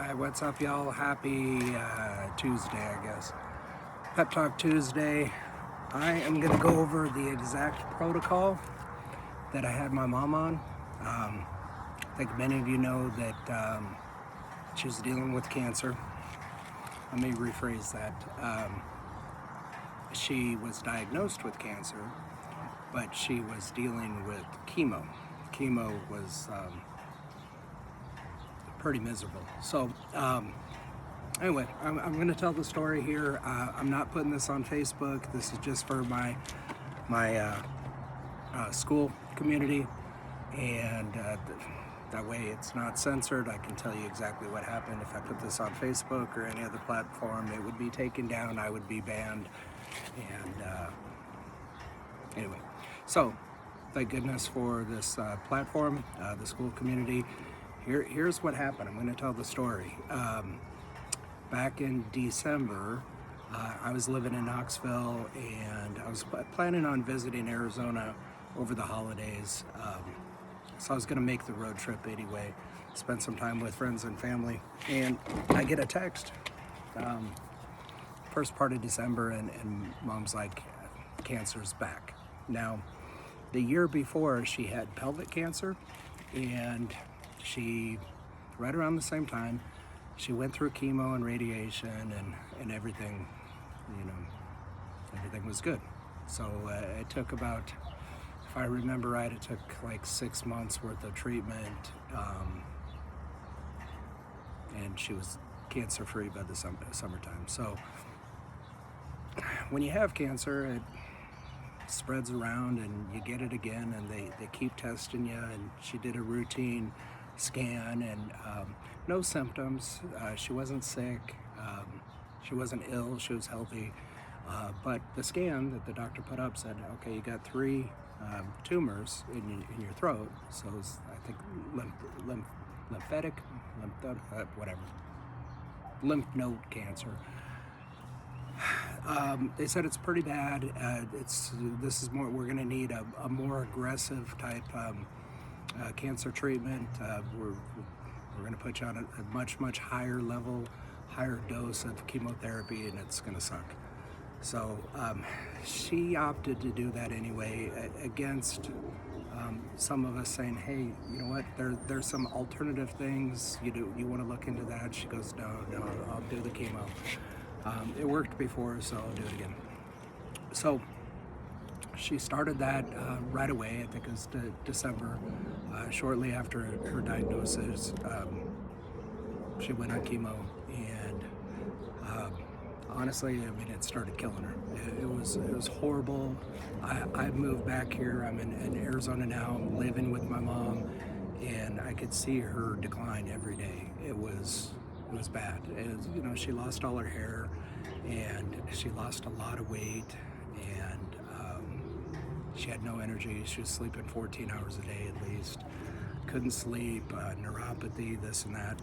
Hi, what's up, y'all? Happy Tuesday, I guess. Pep Talk Tuesday. I am going to go over the exact protocol that I had my mom on. I think many of you know that she's dealing with cancer. Let me rephrase that. She was diagnosed with cancer, but she was dealing with chemo. Chemo was pretty miserable. So, anyway, I'm going to tell the story here. I'm not putting this on Facebook. This is just for my school community, and that way it's not censored. I can tell you exactly what happened. If I put this on Facebook or any other platform, it would be taken down. I would be banned. And anyway, so thank goodness for this platform, the school community. Here's what happened. I'm going to tell the story. Back in December, I was living in Knoxville, and I was planning on visiting Arizona over the holidays. So I was going to make the road trip anyway, spend some time with friends and family, and I get a text first part of December, and Mom's like, cancer's back. Now, the year before, she had pelvic cancer, and she, right around the same time, she went through chemo and radiation, and everything, everything was good. So it took about, if I remember right, it took like 6 months worth of treatment, and she was cancer-free by the summertime. So when you have cancer, it spreads around and you get it again, and they keep testing you. And she did a routine scan, and no symptoms. She wasn't sick. She wasn't ill. She was healthy. But the scan that the doctor put up said, okay, you got 3 tumors in your throat. So it's, I think, lymph node cancer. They said it's pretty bad. This is more. We're going to need a more aggressive type cancer treatment. We're going to put you on a much higher level, higher dose of chemotherapy, and it's going to suck. So she opted to do that anyway, against some of us saying, hey, you know what, there's some alternative things. You want to look into that? She goes, no, I'll do the chemo. It worked before, so I'll do it again. So she started that right away. I think it was December, shortly after her diagnosis. She went on chemo, and honestly, I mean, it started killing her. It was horrible. I moved back here. I'm in Arizona now. I'm living with my mom, and I could see her decline every day. It was bad. She lost all her hair, and she lost a lot of weight, and she had no energy. She was sleeping 14 hours a day at least. Couldn't sleep, neuropathy, this and that.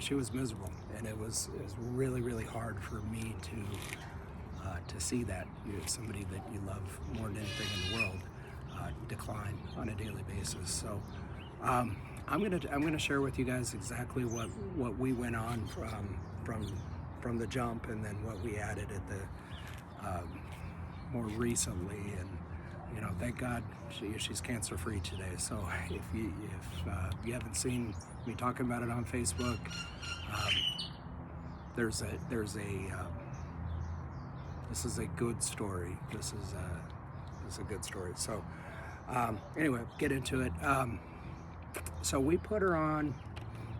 She was miserable, and it was really hard for me to see that somebody that you love more than anything in the world decline on a daily basis. So I'm gonna share with you guys exactly what we went on from the jump, and then what we added at the more recently. And thank God she's cancer free today. So if you haven't seen me talking about it on Facebook, there's a this is a good story. This is a good story. So anyway, get into it. So we put her on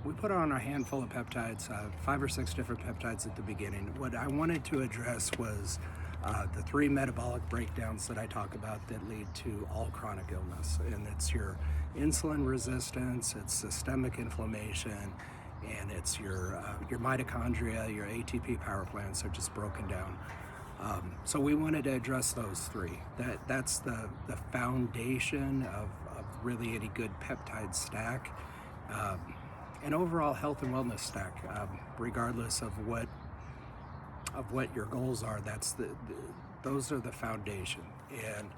a handful of peptides, 5 or 6 different peptides at the beginning. What I wanted to address was the 3 metabolic breakdowns that I talk about that lead to all chronic illness. And it's your insulin resistance, it's systemic inflammation, and it's your mitochondria, your ATP power plants are just broken down. So we wanted to address those 3. That's the foundation of really any good peptide stack, and overall health and wellness stack, regardless of what your goals are. Those are the foundation. And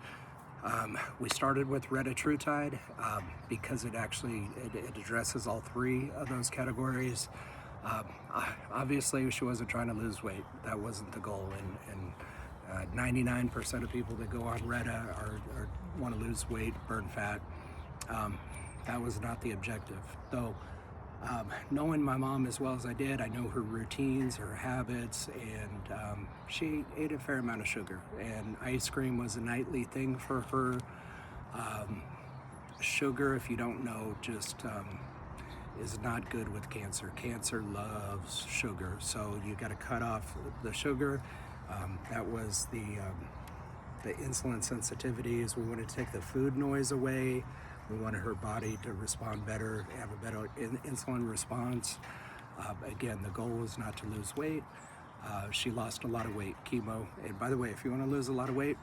We started with retatrutide because it addresses all three of those categories. Obviously, she wasn't trying to lose weight. That wasn't the goal. And 99% of people that go on Retta are want to lose weight, burn fat. That was not the objective. Though, knowing my mom as well as I did, I know her routines, her habits, and she ate a fair amount of sugar. And ice cream was a nightly thing for her. Sugar, if you don't know, just is not good with cancer. Cancer loves sugar, so you got to cut off the sugar. That was the insulin sensitivities. We wanted to take the food noise away. We wanted her body to respond better, have a better insulin response. Again, the goal was not to lose weight. She lost a lot of weight, chemo. And by the way, if you want to lose a lot of weight,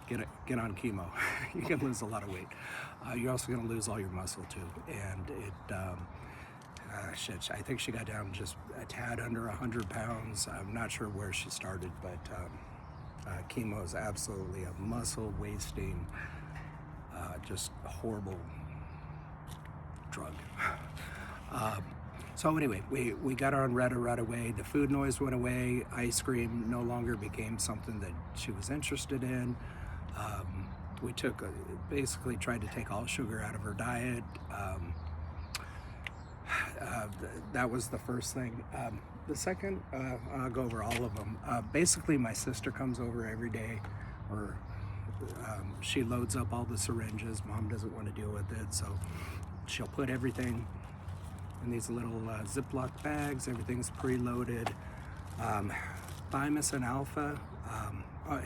get on chemo. You can lose a lot of weight. You're also going to lose all your muscle too. And I think she got down just a tad under 100 pounds. I'm not sure where she started, but chemo is absolutely a muscle wasting, just horrible drug. So anyway, we got her on Retta right away. The food noise went away. Ice cream no longer became something that she was interested in. We basically tried to take all sugar out of her diet. That was the first thing. The second, I'll go over all of them. Basically, my sister comes over every day, or she loads up all the syringes. Mom doesn't want to deal with it, so she'll put everything in these little Ziploc bags. Everything's preloaded. Thymosin alpha.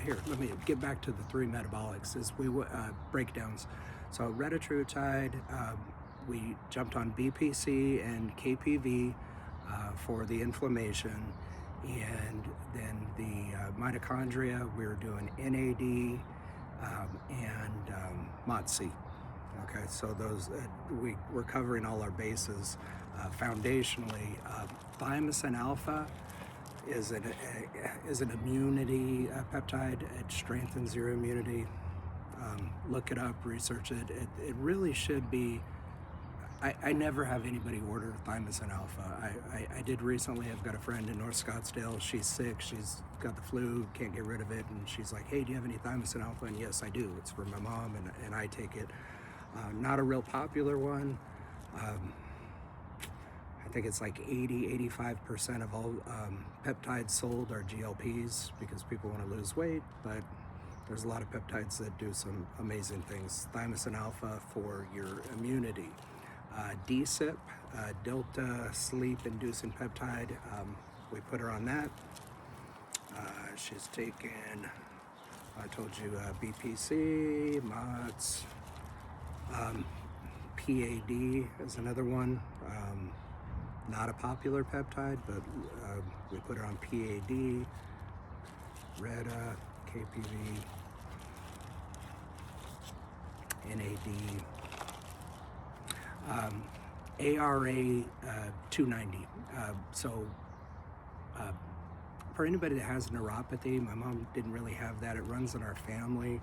Here, let me get back to the three metabolics. Breakdowns. So retatrutide. We jumped on BPC and KPV for the inflammation, and then the mitochondria, we were doing NAD and MOTS. Okay, so those we're covering all our bases. Foundationally, thymosin alpha is an immunity peptide. It strengthens your immunity. Look it up, research it. It really should be. I never have anybody order thymosin alpha. I did recently. I've got a friend in North Scottsdale. She's sick. She's got the flu, can't get rid of it. And she's like, hey, do you have any thymosin alpha? And yes, I do. It's for my mom, and I take it. Not a real popular one. I think it's like 85% of all peptides sold are GLPs because people want to lose weight, but there's a lot of peptides that do some amazing things. Thymosin alpha for your immunity. DSIP, Delta Sleep Inducing Peptide, we put her on that. She's taken, I told you, BPC, MOTS, PAD is another one. Not a popular peptide, but we put her on PAD, Retta, KPV, NAD. ARA 290. For anybody that has neuropathy, my mom didn't really have that. It runs in our family.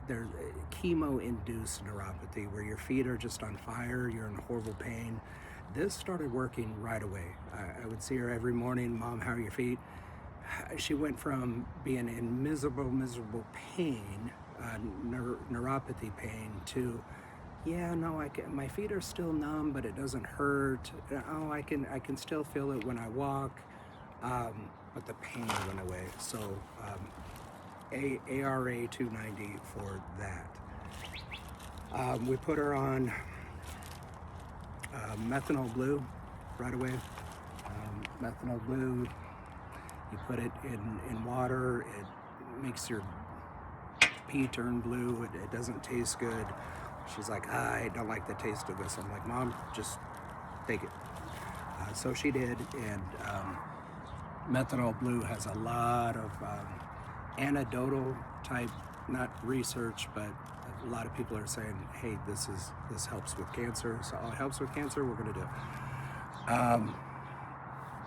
There's chemo-induced neuropathy where your feet are just on fire, you're in horrible pain. This started working right away. I would see her every morning, Mom, how are your feet? She went from being in miserable pain, neuropathy pain, to yeah, no, my feet are still numb, but it doesn't hurt. Oh, I can still feel it when I walk, but the pain went away. So ARA 290 for that. We put her on methanol blue right away. Methanol blue, you put it in water, it makes your pee turn blue, it doesn't taste good. She's like, I don't like the taste of this. I'm like, Mom, just take it. So she did, and methanol blue has a lot of anecdotal type, not research, but a lot of people are saying, hey, this helps with cancer. So it helps with cancer, we're gonna do it.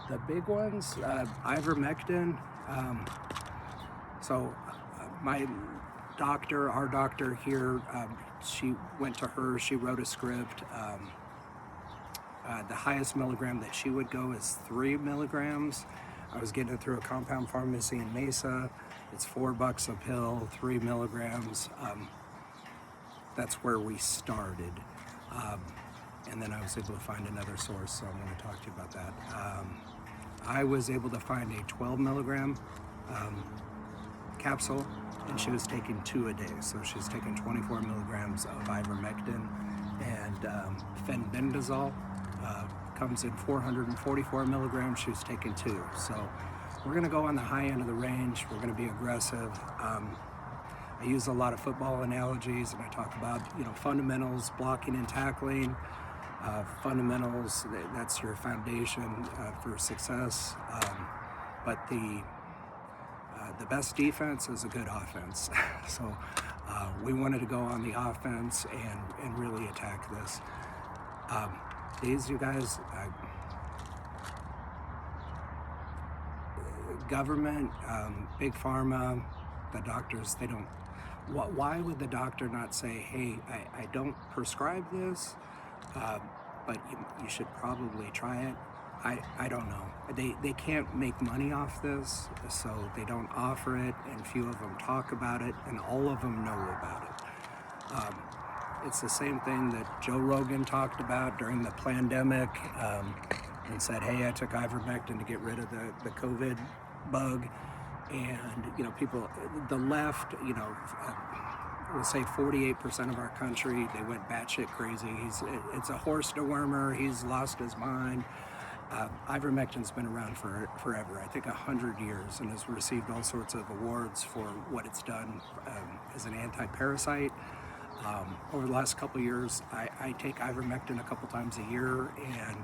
The big ones, ivermectin. our doctor here, she went to her, she wrote a script. The highest milligram that she would go is 3 milligrams. I was getting it through a compound pharmacy in Mesa. It's $4 a pill, 3 milligrams. That's where we started. And then I was able to find another source, so I'm going to talk to you about that. I was able to find a 12 milligram capsule, and she was taking 2 a day. So she's taking 24 milligrams of ivermectin, and fenbendazole comes in 444 milligrams. She was taking 2. So we're going to go on the high end of the range. We're going to be aggressive. I use a lot of football analogies, and I talk about, fundamentals, blocking and tackling. Fundamentals, that's your foundation for success. But the best defense is a good offense. So we wanted to go on the offense and really attack this. You guys, government, big pharma, the doctors, they don't. Why would the doctor not say, hey, I don't prescribe this, but you should probably try it? I don't know. They can't make money off this, so they don't offer it, and few of them talk about it, and all of them know about it. It's the same thing that Joe Rogan talked about during the pandemic, and said, hey, I took ivermectin to get rid of the COVID bug. And, people, the left, we'll say 48% of our country, they went batshit crazy. It's a horse dewormer. He's lost his mind. Ivermectin's been around for forever, I think 100 years, and has received all sorts of awards for what it's done as an anti-parasite. Over the last couple of years, I take ivermectin a couple times a year, and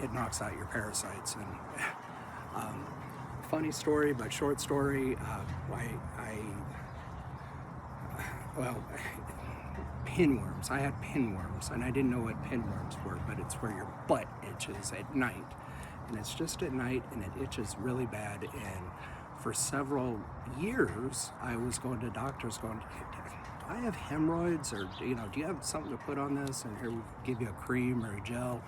it knocks out your parasites. And funny story, but short story, pinworms. I had pinworms, and I didn't know what pinworms were, but it's where your butt itches at night. And it's just at night, and it itches really bad. And for several years, I was going to doctors going, do I have hemorrhoids? Or, do you have something to put on this? And here, we'll give you a cream or a gel.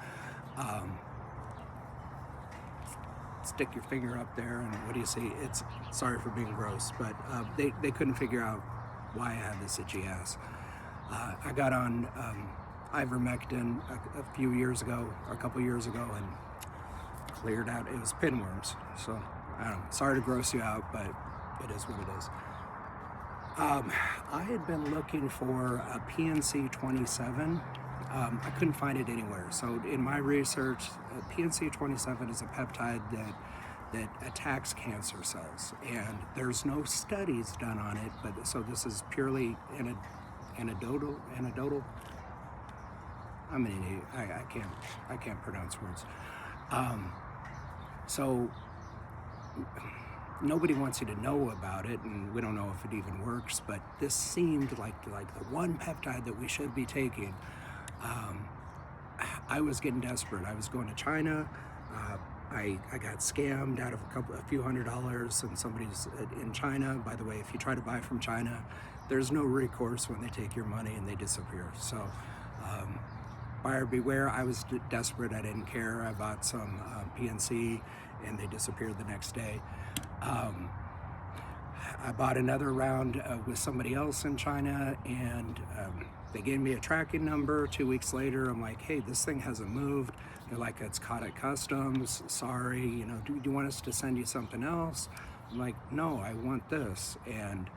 Stick your finger up there, and what do you see? It's, sorry for being gross, but they couldn't figure out why I had this itchy ass. I got on ivermectin a couple years ago, and cleared out. It was pinworms. So I don't know. Sorry to gross you out, but it is what it is. I had been looking for a PNC 27. I couldn't find it anywhere. So in my research, PNC 27 is a peptide that attacks cancer cells, and there's no studies done on it. But so this is purely anecdotal. I'm an idiot. I can't pronounce words. So nobody wants you to know about it, and we don't know if it even works. But this seemed like the one peptide that we should be taking. I was getting desperate. I was going to China. I got scammed out of a few $100s, and somebody's in China. By the way, if you try to buy from China, there's no recourse when they take your money and they disappear. So buyer beware. I was desperate. I didn't care. I bought some PNC, and they disappeared the next day. I bought another round with somebody else in China, and they gave me a tracking number. 2 weeks later, I'm like, hey, this thing hasn't moved. They're like, it's caught at customs. Sorry, do you want us to send you something else? I'm like, no, I want this. And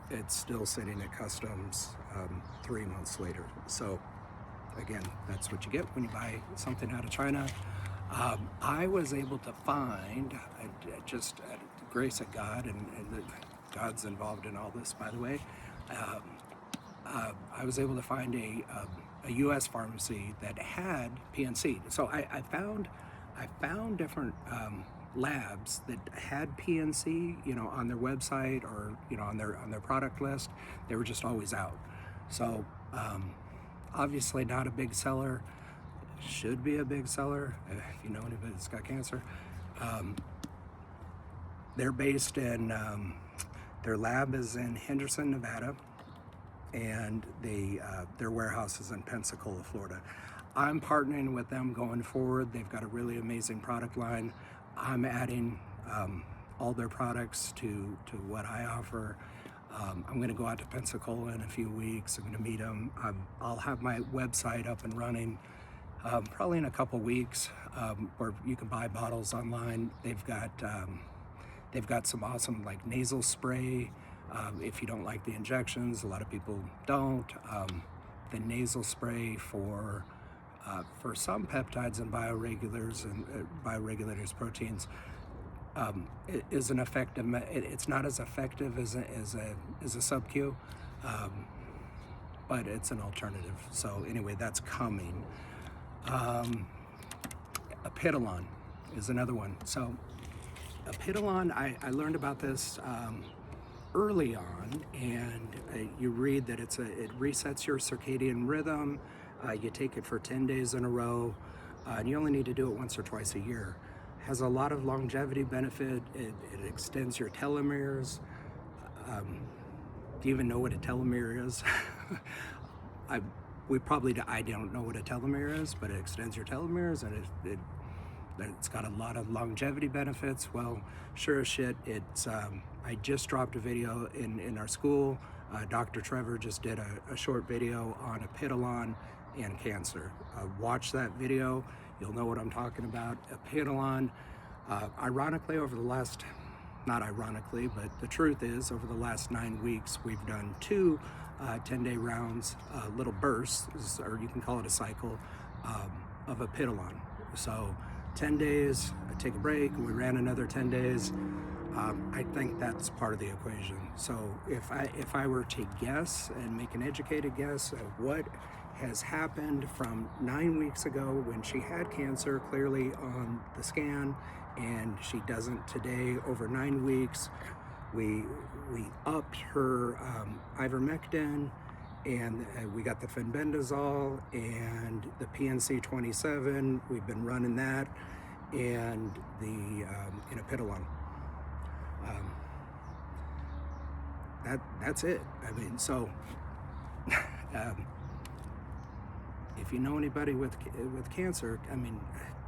it's still sitting at customs 3 months later. So again, that's what you get when you buy something out of China. I was able to find, just at the grace of God, and God's involved in all this, by the way, I was able to find a U.S. pharmacy that had PNC. So I found different labs that had PNC, on their website or on their product list. They were just always out. So obviously not a big seller. Should be a big seller if you know anybody that's got cancer. They're based in Their lab is in Henderson, Nevada, and their warehouse is in Pensacola, Florida. I'm partnering with them going forward. They've got a really amazing product line. I'm adding all their products to what I offer. I'm going to go out to Pensacola in a few weeks. I'm going to meet them. I'll have my website up and running probably in a couple weeks, where you can buy bottles online. They've got some awesome like nasal spray. If you don't like the injections, a lot of people don't. The nasal spray for some peptides and bioregulators, proteins, is an effective. It's not as effective as a sub-Q, but it's an alternative. So anyway, that's coming. Apidolon is another one. So Apidolon, I learned about this early on, and you read that it resets your circadian rhythm. You take it for 10 days in a row, and you only need to do it once or twice a year. Has a lot of longevity benefit. It extends your telomeres. Do you even know what a telomere is? I don't know what a telomere is, but it extends your telomeres, and it's got a lot of longevity benefits. Well, sure as shit, I just dropped a video in our school. Dr. Trevor just did a short video on Apidolon and cancer. Watch that video. You'll know what I'm talking about. Apidolon, ironically, not ironically, but the truth is, over the last 9 weeks, we've done 2 10-day rounds, little bursts, or you can call it a cycle, of Apidolon. So 10 days, I take a break, we ran another 10 days. I think that's part of the equation. So if I were to guess and make an educated guess of what has happened from 9 weeks ago when she had cancer clearly on the scan, and she doesn't today, over 9 weeks, we upped her ivermectin, and we got the fenbendazole and the PNC 27. We've been running that, and the Apidolon. That's it. I mean, so if you know anybody with cancer, I mean,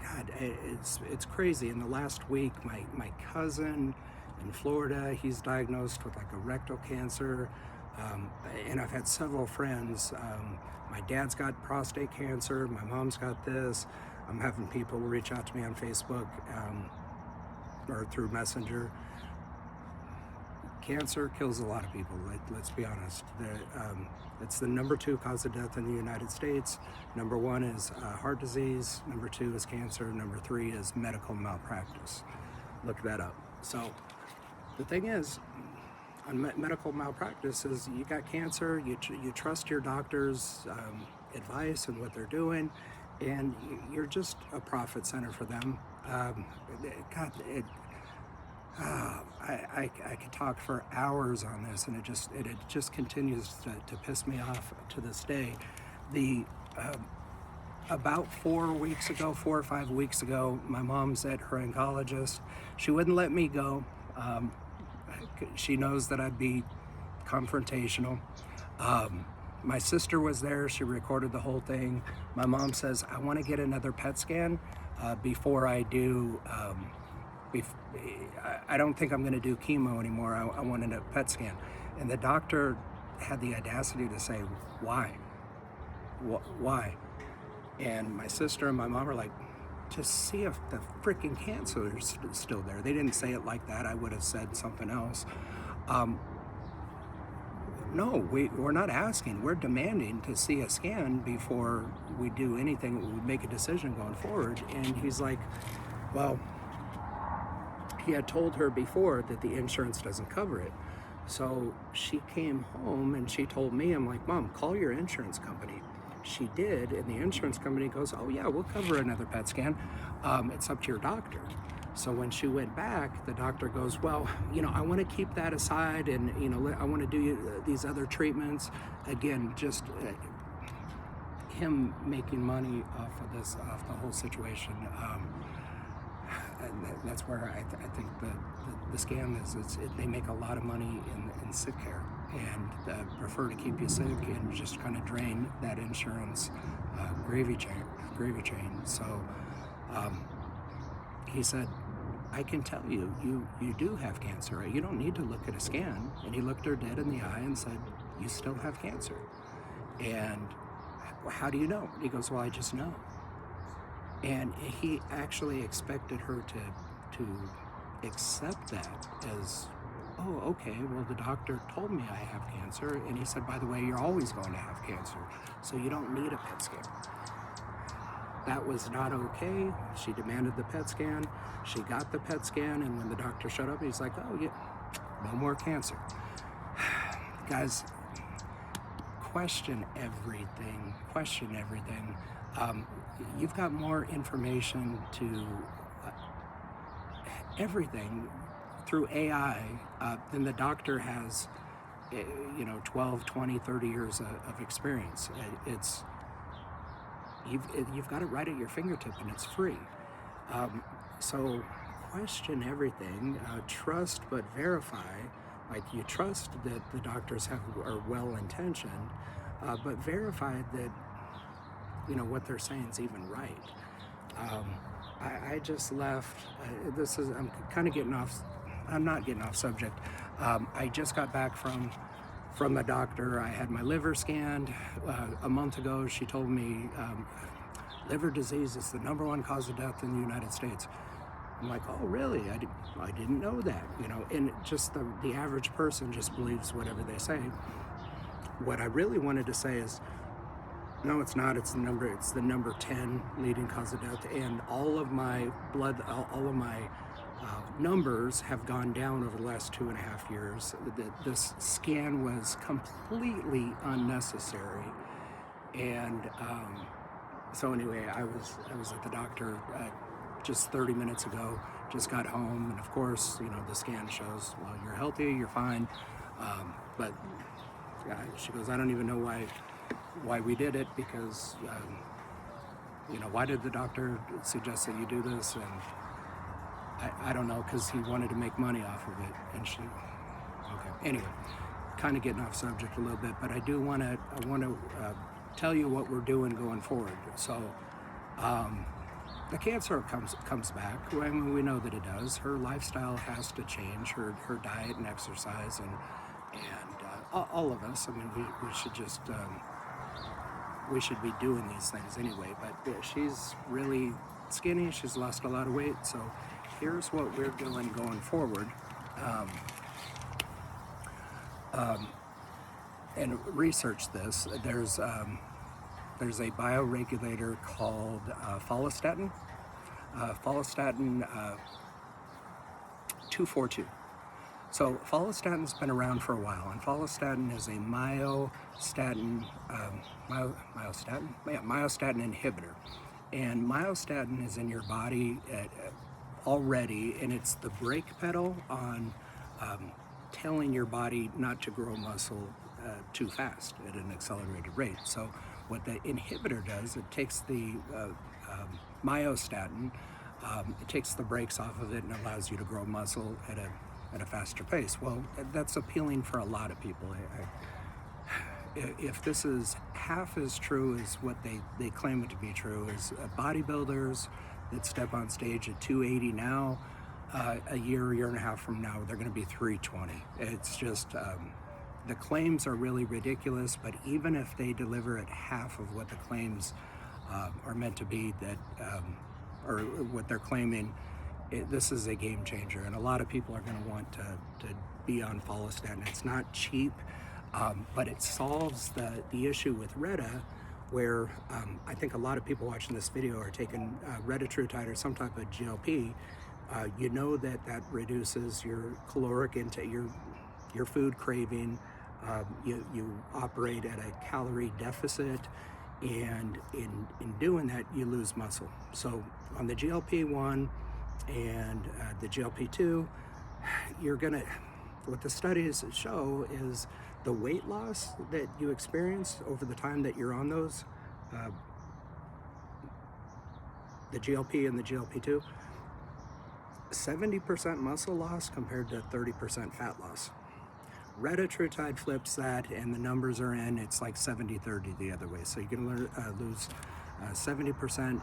God, it's crazy. In the last week, my cousin in Florida, he's diagnosed with like a rectal cancer, and I've had several friends. My dad's got prostate cancer. My mom's got this. I'm having people reach out to me on Facebook or through Messenger. Cancer kills a lot of people, let's be honest. It's the number 2 cause of death in the United States. Number 1 is heart disease. Number 2 is cancer. Number 3 is medical malpractice. Look that up. So the thing is, on medical malpractice is you got cancer, you trust your doctor's advice and what they're doing, and you're just a profit center for them. I could talk for hours on this, and it just continues to piss me off to this day. About 4 or 5 weeks ago, my mom's at her oncologist. She wouldn't let me go. She knows that I'd be confrontational. My sister was there. She recorded the whole thing. My mom says, I want to get another PET scan before I do. I don't think I'm going to do chemo anymore. I want a PET scan. And the doctor had the audacity to say, why? Why? And my sister and my mom are like, to see if the freaking cancer is still there. They didn't say it like that. I would have said something else. No, we're not asking. We're demanding to see a scan before we do anything. We make a decision going forward. And he's like, well, he had told her before that the insurance doesn't cover it. So she came home and she told me, I'm like, Mom, call your insurance company. She did, and the insurance company goes, oh yeah, we'll cover another PET scan. It's up to your doctor. So when she went back, the doctor goes, well, I want to keep that aside, and I want to do these other treatments. Again, just him making money off the whole situation. and that's where I think the scam is. They make a lot of money in sick care, and prefer to keep you sick and just kind of drain that insurance gravy chain. So he said, I can tell you, you do have cancer. You don't need to look at a scan. And he looked her dead in the eye and said, you still have cancer. And how do you know? He goes, well, I just know. And he actually expected her to accept that as, oh, okay, well, the doctor told me I have cancer. And he said, by the way, you're always going to have cancer, so you don't need a PET scan. That was not okay. She demanded the PET scan. She got the PET scan, and when the doctor showed up, he's like, oh, yeah, no more cancer. Guys, question everything. You've got more information to everything through AI than the doctor has, 12, 20, 30 years of experience. You've got it right at your fingertip, and it's free. So question everything, trust but verify. Like, you trust that the doctors are well-intentioned, but verify that what they're saying is even right. I just left. I'm kind of getting off. I'm not getting off subject. I just got back from the doctor. I had my liver scanned a month ago. She told me liver disease is the #1 cause of death in the United States. I'm like, oh, really? I didn't know that. And just the average person just believes whatever they say. What I really wanted to say is, no, it's not. It's the number 10 leading cause of death. And all of my numbers have gone down over the last 2.5 years. This scan was completely unnecessary. And so anyway, I was at the doctor just 30 minutes ago. Just got home, and of course, the scan shows, well, you're healthy, you're fine. But she goes, I don't even know why we did it, because why did the doctor suggest that you do this? And I don't know, because he wanted to make money off of it. And okay. Anyway, kind of getting off subject a little bit, but I want to tell you what we're doing going forward. So the cancer comes back. I mean, we know that it does. Her lifestyle has to change, her diet and exercise, and all of us. I mean, we should just we should be doing these things anyway. But she's really skinny. She's lost a lot of weight. So here's what we're doing going forward. And research this. There's a bioregulator called follistatin. Follistatin 242. So follistatin's been around for a while, and follistatin is a myostatin inhibitor. And myostatin is in your body already, and it's the brake pedal on telling your body not to grow muscle too fast at an accelerated rate. So what the inhibitor does, it takes the myostatin, it takes the brakes off of it and allows you to grow muscle at a faster pace. Well, that's appealing for a lot of people. If this is half as true as what they claim it to be true, is bodybuilders that step on stage at 280 now, a year and a half from now, they're going to be 320. It's just, the claims are really ridiculous, but even if they deliver at half of what the claims are meant to be, or what they're claiming, this is a game changer, and a lot of people are going to want to be on follistatin. It's not cheap, but it solves the issue with Retta, where I think a lot of people watching this video are taking retatrutide or some type of GLP. You know that reduces your caloric intake, your food craving. You operate at a calorie deficit, and in doing that, you lose muscle. So on the GLP-1 and the GLP-2, what the studies show is the weight loss that you experience over the time that you're on those, the GLP and the GLP-2, 70% muscle loss compared to 30% fat loss. Retatrutide flips that, and the numbers are in. It's like 70-30 the other way. So you can lose 70%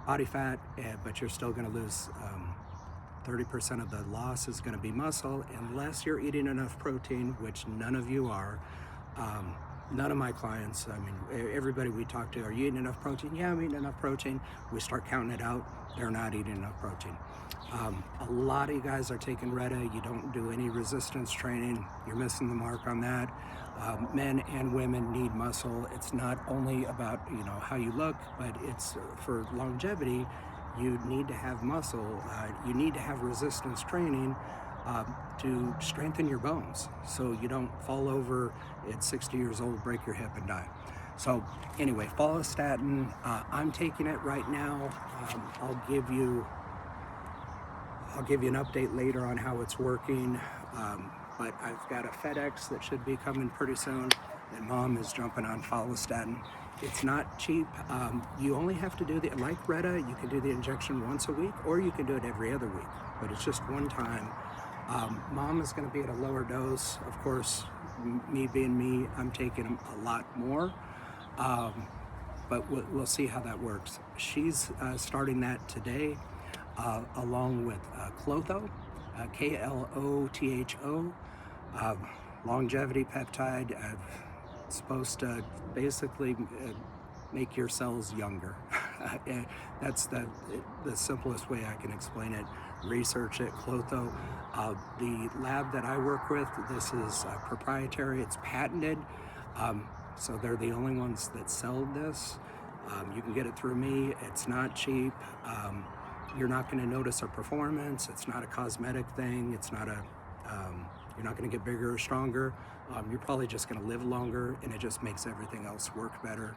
body fat, but you're still going to lose 30% of the loss is going to be muscle, unless you're eating enough protein, which none of you are. None of my clients, I mean, everybody we talk to, are you eating enough protein? Yeah, I'm eating enough protein. We start counting it out, they're not eating enough protein. A lot of you guys are taking Retta, you don't do any resistance training, you're missing the mark on that. Men and women need muscle. It's not only about, you know, how you look, but it's for longevity. You need to have muscle, you need to have resistance training to strengthen your bones so you don't fall over at 60 years old, break your hip and die. So anyway, follistatin, I'm taking it right now. I'll give you an update later on how it's working, but I've got a FedEx that should be coming pretty soon, and Mom is jumping on follistatin. It's not cheap. You only have to do like Retta, you can do the injection once a week, or you can do it every other week, but it's just one time. Mom is going to be at a lower dose. Of course, me being me, I'm taking a lot more, but we'll see how that works. She's starting that today, along with Klotho, Klotho, longevity peptide. Supposed to basically make your cells younger. That's the simplest way I can explain it. Research it, Klotho. The lab that I work with, this is proprietary, it's patented, so they're the only ones that sell this. You can get it through me, it's not cheap. You're not going to notice a performance, it's not a cosmetic thing, it's not you're not going to get bigger or stronger. You're probably just going to live longer, and it just makes everything else work better.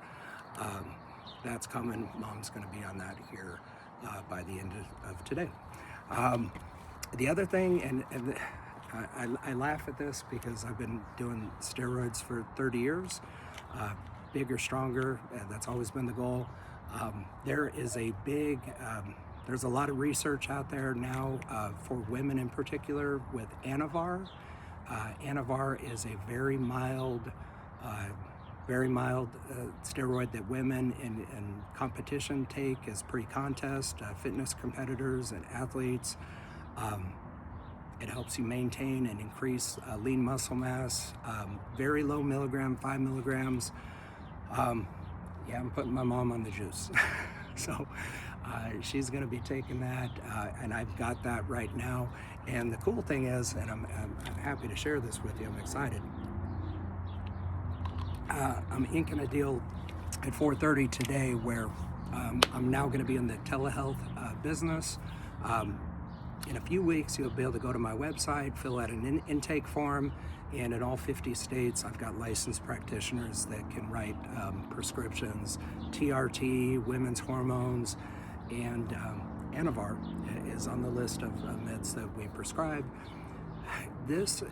That's coming. Mom's going to be on that here by the end of today. The other thing, and I laugh at this because I've been doing steroids for 30 years, bigger, stronger, that's always been the goal. There is a big, there's a lot of research out there now for women in particular with Anavar. Anavar is a very mild steroid that women in competition take as pre-contest, fitness competitors and athletes. It helps you maintain and increase lean muscle mass. Very low milligram, 5 milligrams. Yeah, I'm putting my mom on the juice. So she's going to be taking that, and I've got that right now. And the cool thing is, and I'm happy to share this with you, I'm excited. I'm inking a deal at 4:30 today where I'm now going to be in the telehealth business. In a few weeks, you'll be able to go to my website, fill out an intake form, and in all 50 states, I've got licensed practitioners that can write prescriptions, TRT, women's hormones, and Anavar is on the list of meds that we prescribe. This,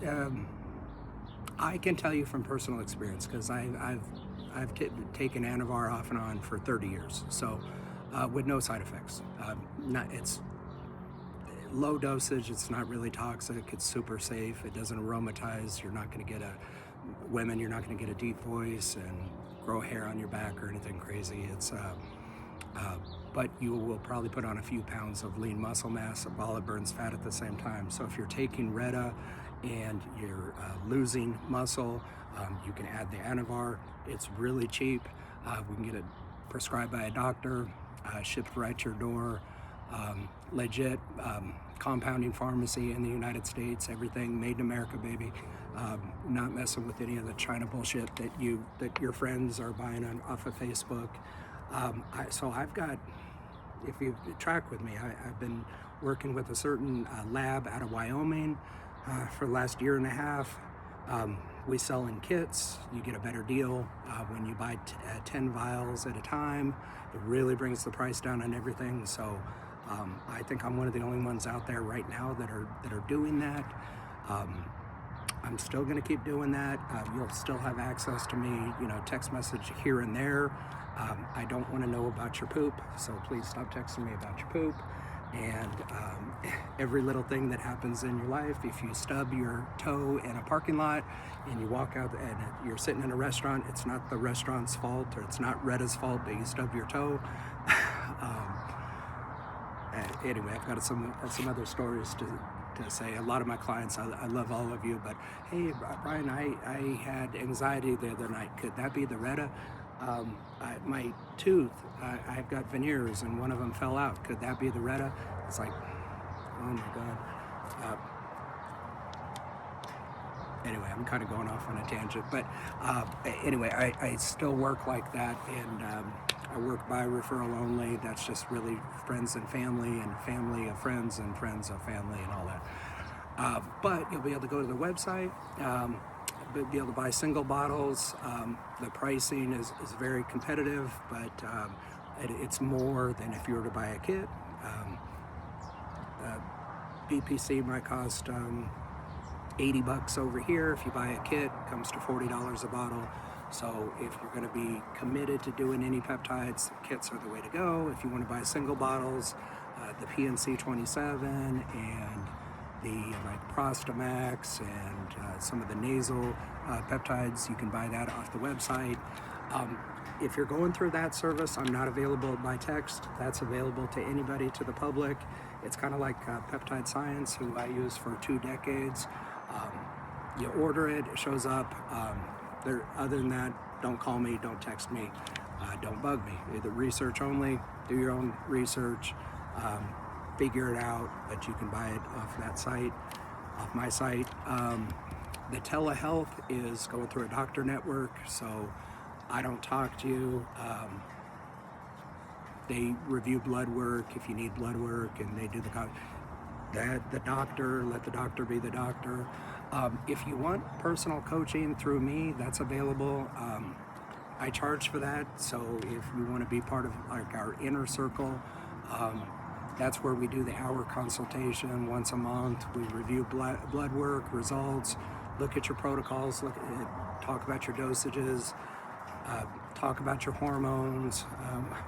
I can tell you from personal experience, because I've taken Anavar off and on for 30 years, so with no side effects. It's low dosage, it's not really toxic, it's super safe, it doesn't aromatize, you're not going to get you're not going to get a deep voice and grow hair on your back or anything crazy. It's but you will probably put on a few pounds of lean muscle mass while it burns fat at the same time. So if you're taking Retta and you're losing muscle, you can add the Anavar. It's really cheap. We can get it prescribed by a doctor, shipped right to your door. Legit compounding pharmacy in the United States, everything made in America, baby. Not messing with any of the China bullshit that your friends are buying off of Facebook. So I've got, if you track with me, I've been working with a certain lab out of Wyoming for the last year and a half. We sell in kits. You get a better deal when you buy 10 vials at a time. It really brings the price down on everything. So I think I'm one of the only ones out there right now that are doing that. I'm still going to keep doing that. You'll still have access to me, text message here and there. I don't want to know about your poop, so please stop texting me about your poop. And every little thing that happens in your life, if you stub your toe in a parking lot and you walk out and you're sitting in a restaurant, it's not the restaurant's fault, or it's not Retta's fault that you stubbed your toe. um, Anyway, I've got some other stories to say. A lot of my clients, I love all of you, but hey, Brian, I had anxiety the other night. Could that be the Retta? My tooth, I've got veneers and one of them fell out. Could that be the Retta? It's like, oh my God. Anyway, I'm kind of going off on a tangent, but anyway, I still work like that, and I work by referral only. That's just really friends and family of friends and friends of family and all that. But you'll be able to go to the website, be able to buy single bottles. The pricing is very competitive, but it's more than if you were to buy a kit. BPC might cost $80 over here. If you buy a kit, it comes to $40 a bottle. So if you're going to be committed to doing any peptides, kits are the way to go. If you want to buy single bottles, the PNC 27 and the like Prostamax and some of the nasal peptides, you can buy that off the website. If you're going through that service, I'm not available by text. That's available to anybody, to the public. It's kind of like Peptide Science, who I used for 2 decades. You order it, it shows up. Other than that, don't call me, don't text me, don't bug me. Either research only, do your own research, figure it out, but you can buy it off that site, off my site. The telehealth is going through a doctor network, so I don't talk to you. They review blood work if you need blood work, and they do the doctor, let the doctor be the doctor. If you want personal coaching through me, that's available. I charge for that, so if you want to be part of like our inner circle, that's where we do the hour consultation once a month. We review blood work, results, look at your protocols, talk about your dosages, talk about your hormones.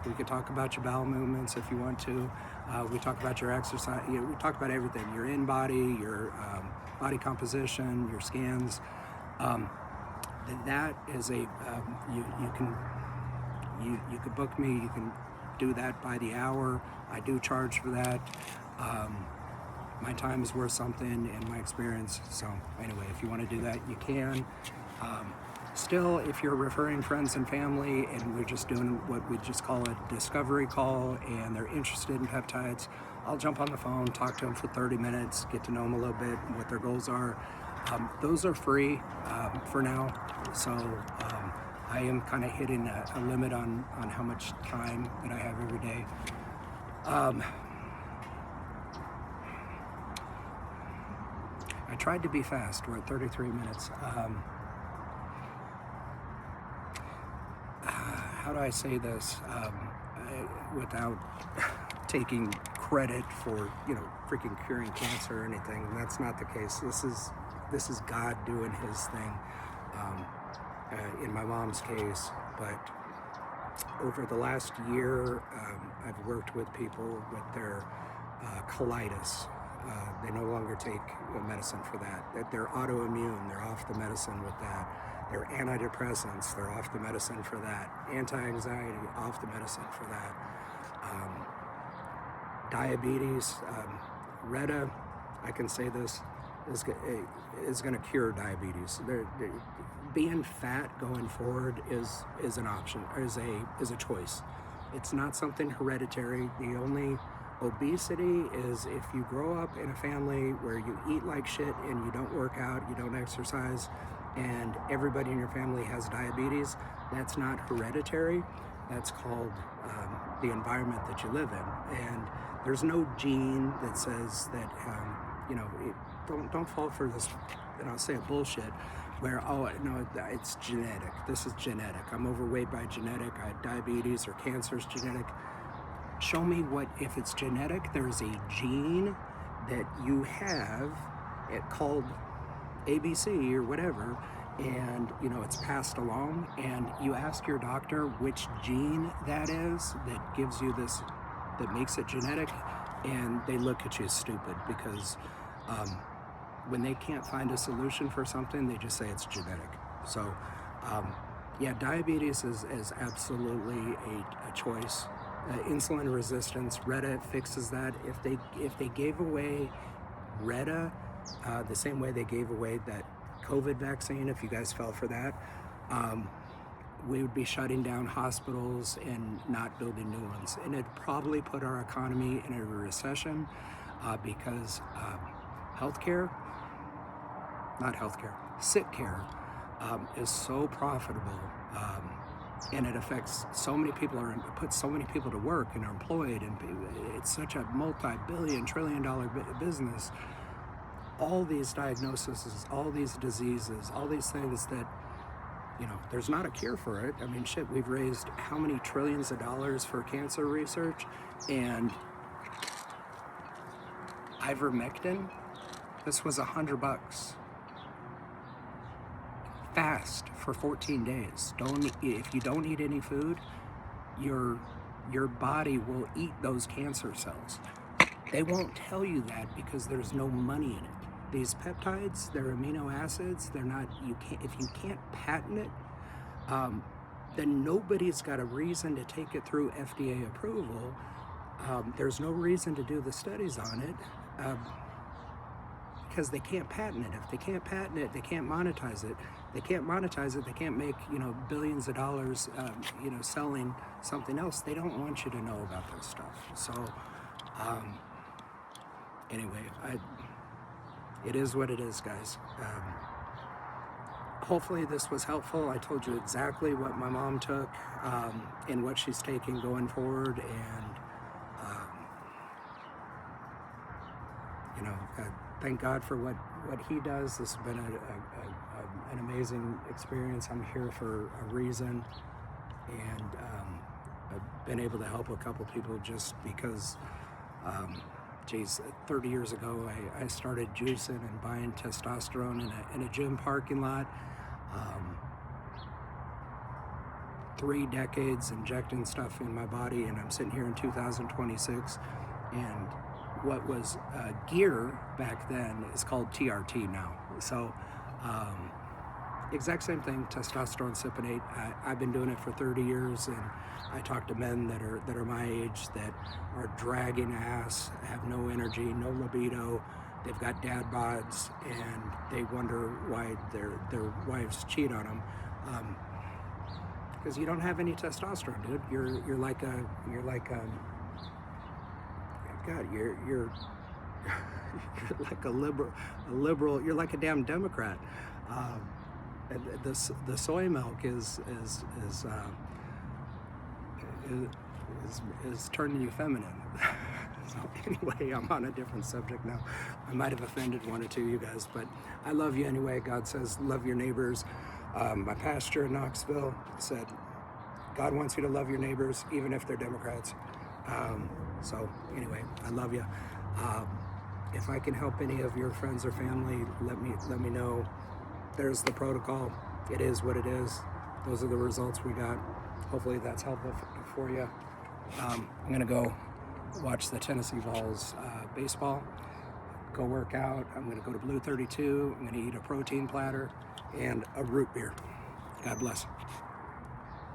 We could talk about your bowel movements if you want to. We talk about your exercise. We talk about everything: your in-body, your body composition, your scans. That is you can book me. You can do that by the hour. I do charge for that. My time is worth something in my experience. So anyway, if you want to do that, you can. Still, if you're referring friends and family and we're just doing what we just call a discovery call and they're interested in peptides, I'll jump on the phone, talk to them for 30 minutes, get to know them a little bit, what their goals are. Those are free for now. So I am kind of hitting a limit on how much time that I have every day. I tried to be fast. We're at 33 minutes. How do I say this without taking credit for freaking curing cancer or anything? That's not the case. This is God doing His thing. In my mom's case, but over the last year, I've worked with people with their colitis. They no longer take medicine for that. They're autoimmune. They're off the medicine with that. They're antidepressants. They're off the medicine for that. Anti-anxiety, off the medicine for that. Diabetes, Retta, I can say this, is going to cure diabetes. Being fat going forward is an option, is a choice. It's not something hereditary. The only obesity is if you grow up in a family where you eat like shit and you don't work out, you don't exercise, and everybody in your family has diabetes. That's not hereditary. That's called the environment that you live in. And there's no gene that says that, don't fall for this, and I'll say a bullshit, where, it's genetic. This is genetic. I'm overweight by genetic. I had diabetes or cancer is genetic. Show me if it's genetic, there's a gene that you have called ABC or whatever, and it's passed along, and you ask your doctor which gene that is that gives you this, that makes it genetic. and they look at you as stupid because um, when they can't find a solution for something, they just say it's genetic. So, yeah, diabetes is absolutely a choice. Insulin resistance, Retta fixes that. If they gave away Retta the same way they gave away that COVID vaccine, if you guys fell for that, um, we would be shutting down hospitals and not building new ones. And it'd probably put our economy in a recession because healthcare, not healthcare, sick care is so profitable. And it affects so many people, or puts so many people to work and are employed, and it's such a multi-billion, trillion-dollar business. All these diagnoses, all these diseases, all these things that, there's not a cure for it. I mean, shit, we've raised how many trillions of dollars for cancer research, and ivermectin, this was $100. Fast for 14 days. If you don't eat any food, your body will eat those cancer cells. They won't tell you that because there's no money in it. These peptides, they're amino acids. They're not. If you can't patent it, then nobody's got a reason to take it through FDA approval. There's no reason to do the studies on it because they can't patent it. If they can't patent it, they can't monetize it. They can't monetize it. They can't make billions of dollars selling something else. They don't want you to know about this stuff. So anyway, it is what it is, guys. Hopefully this was helpful. I told you exactly what my mom took and what she's taking going forward, and thank God for what he does. This has been an amazing experience. I'm here for a reason, and I've been able to help a couple people just because 30 years ago I started juicing and buying testosterone in a gym parking lot. 3 decades injecting stuff in my body, and I'm sitting here in 2026, and what was gear back then is called TRT now. So exact same thing, testosterone cypionate. I've been doing it for 30 years, and I talk to men that are my age that are dragging ass, have no energy, no libido. They've got dad bods, and they wonder why their wives cheat on them. Because you don't have any testosterone, dude. You're like a liberal. You're like a damn Democrat. The soy milk is turning you feminine. So anyway, I'm on a different subject now. I might have offended one or two of you guys, but I love you anyway. God says, love your neighbors. My pastor in Knoxville said, God wants you to love your neighbors, even if they're Democrats. So anyway, I love you. If I can help any of your friends or family, let me know. There's the protocol. It is what it is. Those are the results we got. Hopefully that's helpful for you. I'm gonna go watch the Tennessee Vols baseball, go work out. I'm gonna go to Blue 32. I'm gonna eat a protein platter and a root beer. God bless.